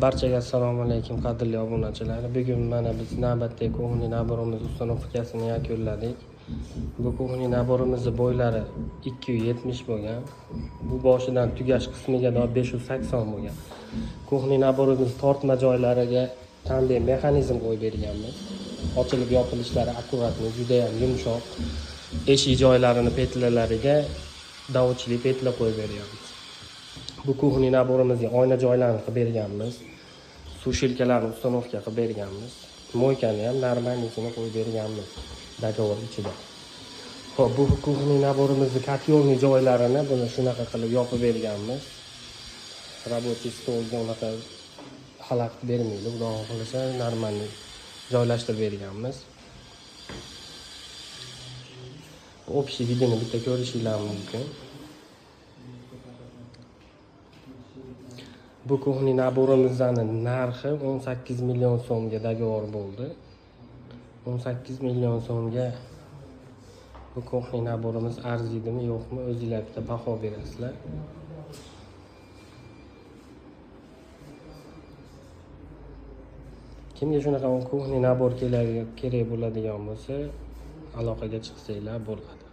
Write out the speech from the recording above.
Barchaga assalomu alaykum qadrli obunachilar. Bugun mana biz navbatdagi ko'hni naborimiz ustanovkasini yakunladik. Bu ko'hni naborimizning bo'ylari 270 bo'lgan. Bu boshidan tugash qismiga 580 bo'lgan. Ko'hni naborimiz tortma joylariga qanday mexanizm qo'yib berganmiz. Ochilib yopilishlari akkuratni, juda ham yumshoq. Eshik joylarini petlalariga davotchili petla qo'yib beryapmiz. Bu ko'hni naborimizga oyna joylarini qilib berganmiz. Sushilkalarni ustanovka qilib berganmiz. Moykani ham normalnisini qo'yib berganmiz. Dogovor ichida. Xo'p, bu ko'hni naborimizning katyolni joylarini buni shunaqa qilib yopib berganmiz. Rabochiy stolga unaqa xalaqit bermaydi. Xudo xohlasa normalni joylashtirib berganmiz. Общий vidini bitta ko'rishingiz mumkin. Bu ko'hni naborimizning narxi 18 million so'mga dogovor bo'ldi. 18 million so'mga bu ko'hni naborimiz arziydimi yo'qmi, o'zingizlar bitta baho berasizlar. Kimga shunaqa ko'hni nabor kerak bo'ladigan bo'lsa, aloqaga chiqsanglar bo'ladi.